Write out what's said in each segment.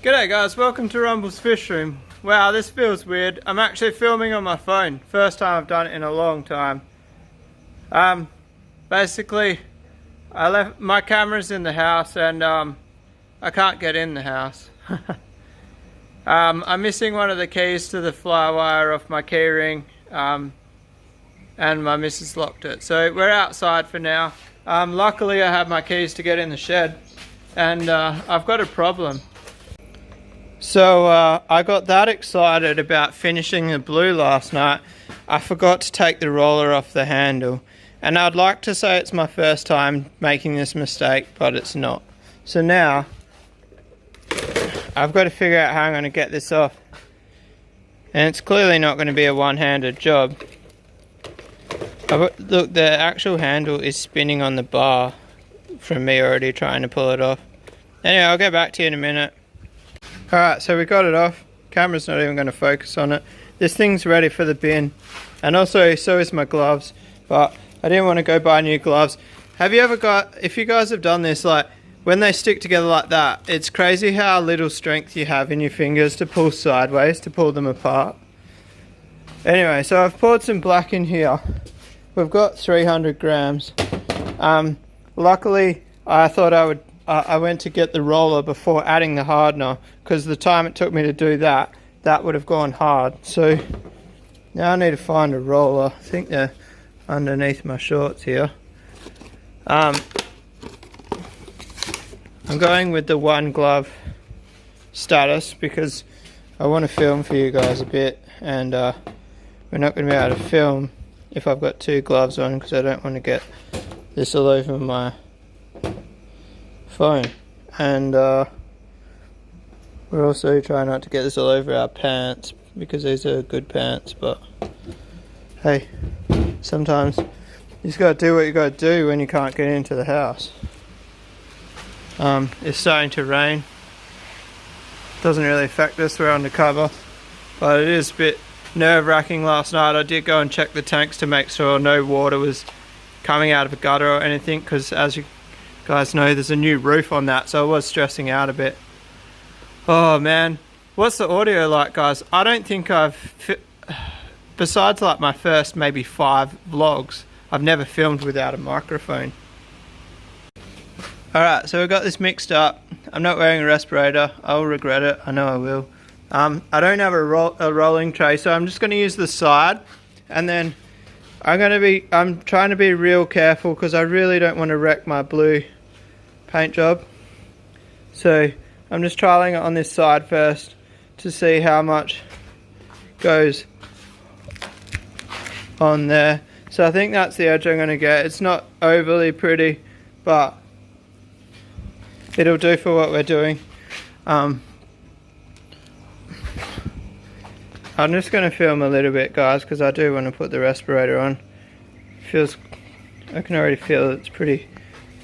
G'day guys, welcome to Rumble's Fish Room. Wow, this feels weird. I'm actually filming on my phone. First time I've done it in a long time. Basically, I left my camera's in the house and I can't get in the house. I'm missing one of the keys to the fly wire off my key ring, and my missus locked it. So we're outside for now. Luckily I have my keys to get in the shed, and I've got a problem. So I got that excited about finishing the blue last night, I forgot to take the roller off the handle. And I'd like to say it's my first time making this mistake, but it's not. So now, I've got to figure out how I'm going to get this off. And it's clearly not going to be a one-handed job. Look, the actual handle is spinning on the bar from me already trying to pull it off. Anyway, I'll get back to you in a minute. Alright, so we got it off. Camera's not even going to focus on it. This thing's ready for the bin. And also, so is my gloves. But I didn't want to go buy new gloves. Have you ever if you guys have done this, like, when they stick together like that, it's crazy how little strength you have in your fingers to pull sideways, to pull them apart. Anyway, so I've poured some black in here. We've got 300 grams. Luckily, I went to get the roller before adding the hardener, because the time it took me to do that would have gone hard. So now I need to find a roller. I think they're underneath my shorts here. I'm going with the one glove status because I want to film for you guys a bit, and we're not going to be able to film if I've got two gloves on, because I don't want to get this all over my phone. And we're also trying not to get this all over our pants, because these are good pants, but hey, sometimes you just gotta do what you gotta do when you can't get into the house. It's starting to rain. Doesn't really affect us, we're undercover, but it is a bit nerve-wracking. Last night I did go and check the tanks to make sure no water was coming out of a gutter or anything, because as you guys know, there's a new roof on that, so I was stressing out a bit. Oh man, what's the audio like, guys? I don't think besides like my first maybe 5 vlogs, I've never filmed without a microphone. Alright, so we got this mixed up. I'm not wearing a respirator. I'll regret it, I know I will. I don't have a rolling tray, so I'm just going to use the side, and then I'm trying to be real careful because I really don't want to wreck my blue paint job. So I'm just trialing it on this side first to see how much goes on there. So I think that's the edge I'm going to get. It's not overly pretty, but it'll do for what we're doing. I'm just going to film a little bit, guys, because I do want to put the respirator on. I can already feel it's pretty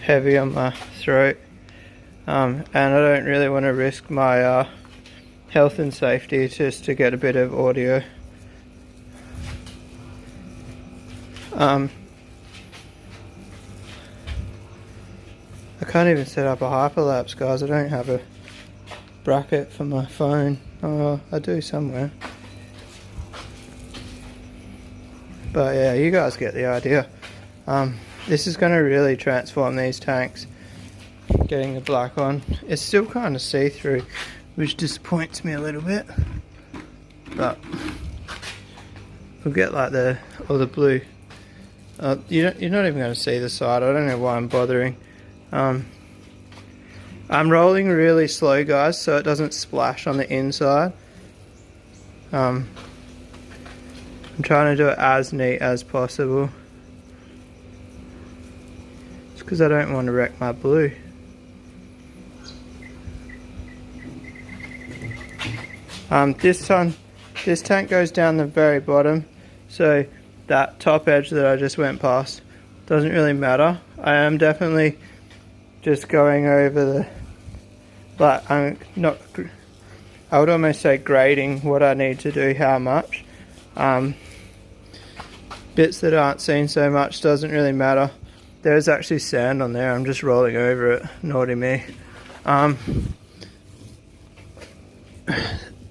heavy on my throat, and I don't really want to risk my health and safety just to get a bit of audio. I can't even set up a hyperlapse, guys. I don't have a bracket for my phone. Oh, I do somewhere. But yeah, you guys get the idea. This is going to really transform these tanks, getting the black on. It's still kind of see-through, which disappoints me a little bit, but we'll get like the blue. You're not even going to see the side. I don't know why I'm bothering. I'm rolling really slow, guys, so it doesn't splash on the inside. I'm trying to do it as neat as possible. It's because I don't want to wreck my blue. This tank goes down the very bottom, so that top edge that I just went past doesn't really matter. I am definitely just going over the, but I would almost say grading what I need to do, how much. Bits that aren't seen so much doesn't really matter. There's actually sand on there, I'm just rolling over it, naughty me.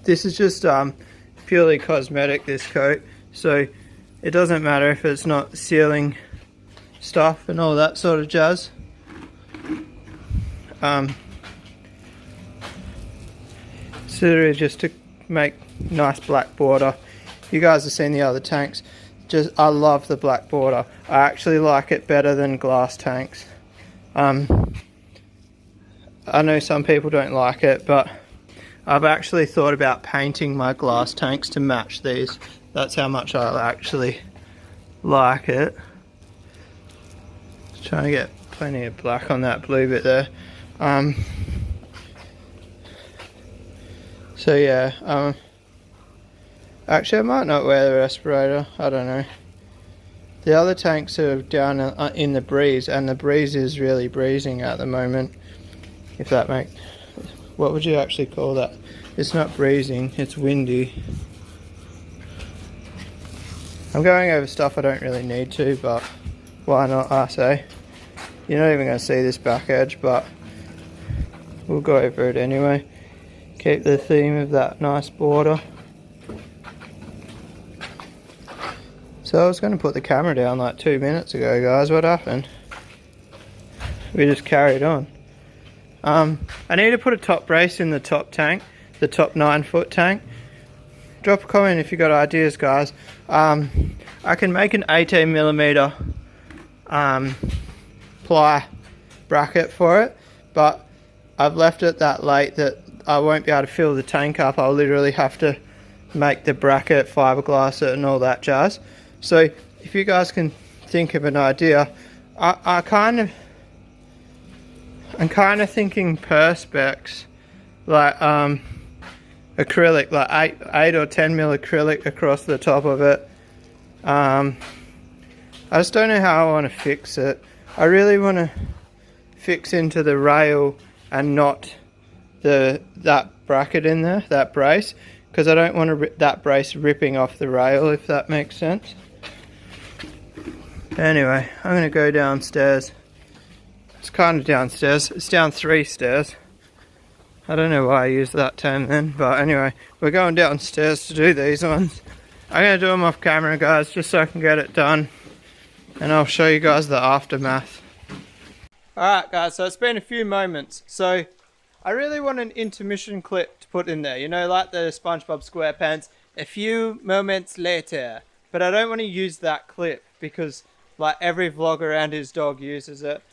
this is just purely cosmetic, this coat, so it doesn't matter if it's not sealing stuff and all that sort of jazz. It's literally just to make nice black border. You guys have seen the other tanks. I love the black border. I actually like it better than glass tanks. I know some people don't like it, but I've actually thought about painting my glass tanks to match these. That's how much I actually like it. Just trying to get plenty of black on that blue bit there. So yeah, actually I might not wear the respirator, I don't know. The other tanks are down in the breeze, and the breeze is really breezing at the moment. If that makes... what would you actually call that? It's not breezing, it's windy. I'm going over stuff I don't really need to, but why not, I say. You're not even going to see this back edge, but we'll go over it anyway. Keep the theme of that nice border. So I was going to put the camera down like 2 minutes ago, guys. What happened? We just carried on. I need to put a top brace in the top tank, the top 9-foot tank. Drop a comment if you got ideas, guys. I can make an 18mm ply bracket for it, but I've left it that late that I won't be able to fill the tank up. I'll literally have to make the bracket, fiberglass it and all that jazz. So if you guys can think of an idea, I'm kind of thinking perspex, like acrylic, like 8 or 10mm acrylic across the top of it. I just don't know how I want to fix it. I really want to fix into the rail and not that bracket in there, that brace, because I don't want that brace ripping off the rail, if that makes sense. Anyway, I'm going to go downstairs. It's kind of downstairs. It's down 3 stairs. I don't know why I used that term then, but anyway, we're going downstairs to do these ones. I'm going to do them off camera, guys, just so I can get it done, and I'll show you guys the aftermath. Alright guys, so it's been a few moments. So I really want an intermission clip to put in there, you know, like the SpongeBob SquarePants, a few moments later. But I don't want to use that clip because like every vlogger and his dog uses it.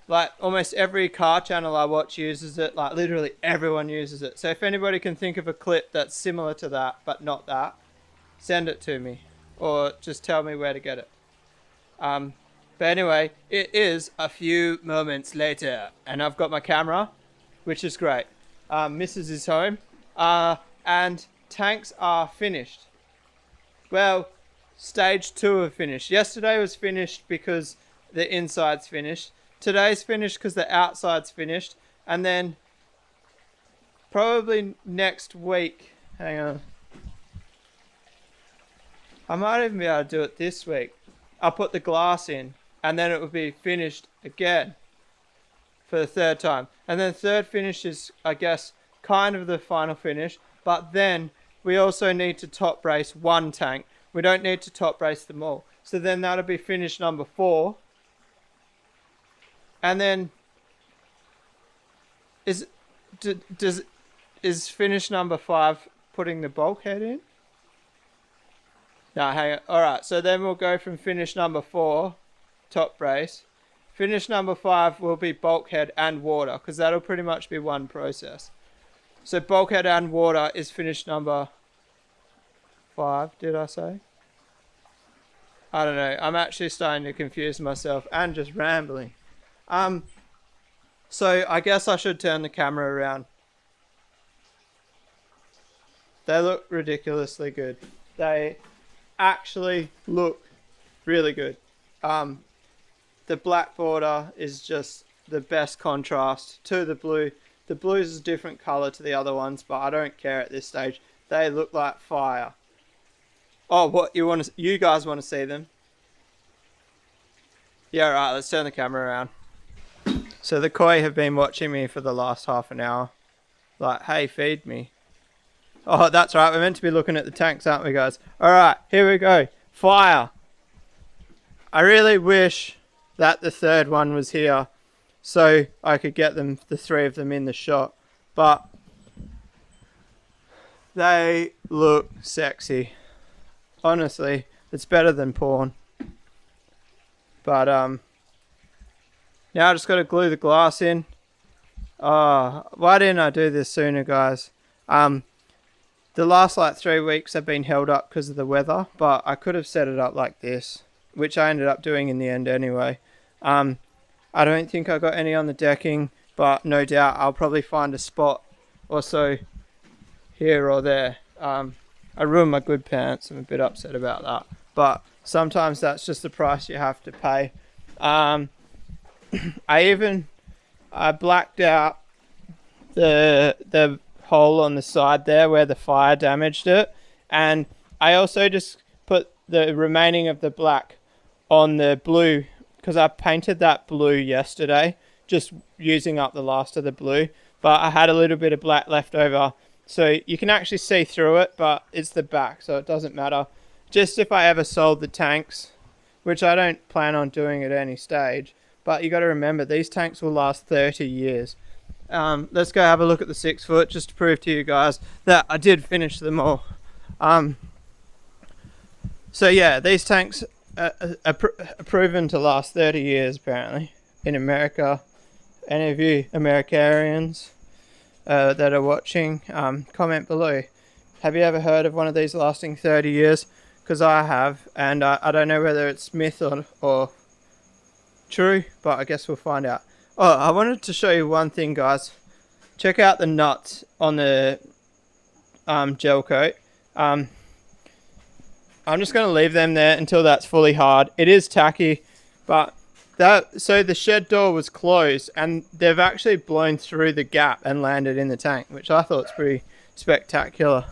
Like almost every car channel I watch uses it, like literally everyone uses it. So if anybody can think of a clip that's similar to that but not that, send it to me or just tell me where to get it. But anyway, it is a few moments later and I've got my camera, which is great. Mrs. is home, and tanks are finished. Well, stage 2 are finished. Yesterday was finished because the inside's finished. Today's finished because the outside's finished. And then probably next week, hang on, I might even be able to do it this week. I'll put the glass in and then it will be finished again for the 3rd time. And then 3rd finish is, I guess, kind of the final finish. But then we also need to top brace 1 tank. We don't need to top brace them all. So then that'll be finish number 4. And then is finish number 5 putting the bulkhead in? No, hang on. Alright, so then we'll go from finish number 4, top brace. Finish number 5 will be bulkhead and water, because that'll pretty much be one process. So bulkhead and water is finish number 5, did I say? I don't know. I'm actually starting to confuse myself and just rambling. So I guess I should turn the camera around. They look ridiculously good. They actually look really good. The black border is just the best contrast to the blue. The blue is a different color to the other ones, but I don't care at this stage. They look like fire. Oh, what you guys want to see them? Yeah, right, let's turn the camera around. So the koi have been watching me for the last half an hour. Like, hey, feed me. Oh, that's right. We're meant to be looking at the tanks, aren't we, guys? All right, here we go. Fire. I really wish that the third one was here so I could get them, the three of them in the shot. But they look sexy. Honestly, it's better than porn. But now I just got to glue the glass in. Oh, why didn't I do this sooner, guys? The last like 3 weeks have been held up because of the weather, but I could have set it up like this, which I ended up doing in the end anyway. I don't think I got any on the decking, but no doubt I'll probably find a spot or so here or there. I ruined my good pants. I'm a bit upset about that, but sometimes that's just the price you have to pay. I blacked out the hole on the side there where the fire damaged it, and I also just put the remaining of the black on the blue because I painted that blue yesterday, just using up the last of the blue, but I had a little bit of black left over, so you can actually see through it, but it's the back, so it doesn't matter. Just if I ever sold the tanks, which I don't plan on doing at any stage, but you got to remember these tanks will last 30 years. Let's go have a look at the 6 foot just to prove to you guys that I did finish them all. So yeah, these tanks are proven to last 30 years apparently in America. Any of you Americarians that are watching, comment below. Have you ever heard of one of these lasting 30 years? Because I have, and I don't know whether it's myth or true, but I guess we'll find out. Oh, I wanted to show you one thing, guys. Check out the nuts on the gel coat. I'm just going to leave them there until that's fully hard. It is tacky, but so the shed door was closed, and they've actually blown through the gap and landed in the tank, which I thought was pretty spectacular.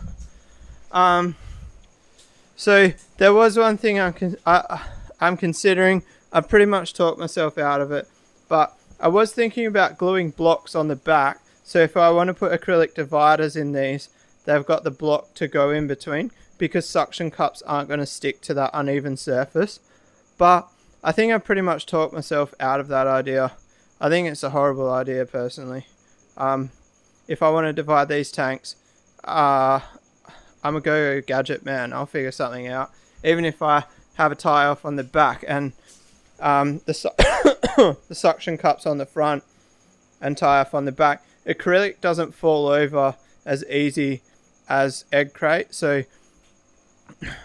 So there was one thing I'm considering. I pretty much talked myself out of it, but I was thinking about gluing blocks on the back, so if I want to put acrylic dividers in these, they've got the block to go in between, because suction cups aren't going to stick to that uneven surface. But I think I pretty much talked myself out of that idea. I think it's a horrible idea personally. If I want to divide these tanks, I'm a go gadget man. I'll figure something out. Even if I have a tie off on the back and the suction cups on the front and tie off on the back, acrylic doesn't fall over as easy as egg crate, so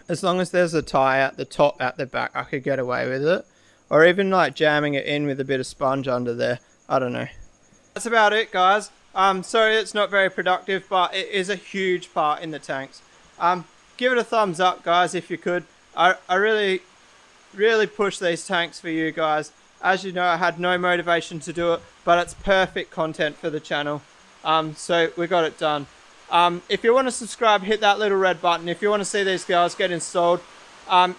as long as there's a tie at the top at the back, I could get away with it, or even like jamming it in with a bit of sponge under there. I don't know. That's about it, guys. Sorry it's not very productive, but it is a huge part in the tanks. Give it a thumbs up, guys, if you could. I really push these tanks for you guys. As you know, I had no motivation to do it, but it's perfect content for the channel. So we got it done. If you want to subscribe, hit that little red button. If you want to see these girls get installed,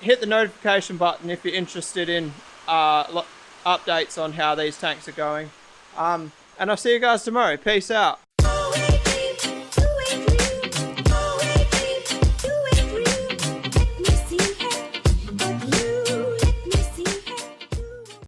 hit the notification button if you're interested in updates on how these tanks are going. And I'll see you guys tomorrow. Peace out.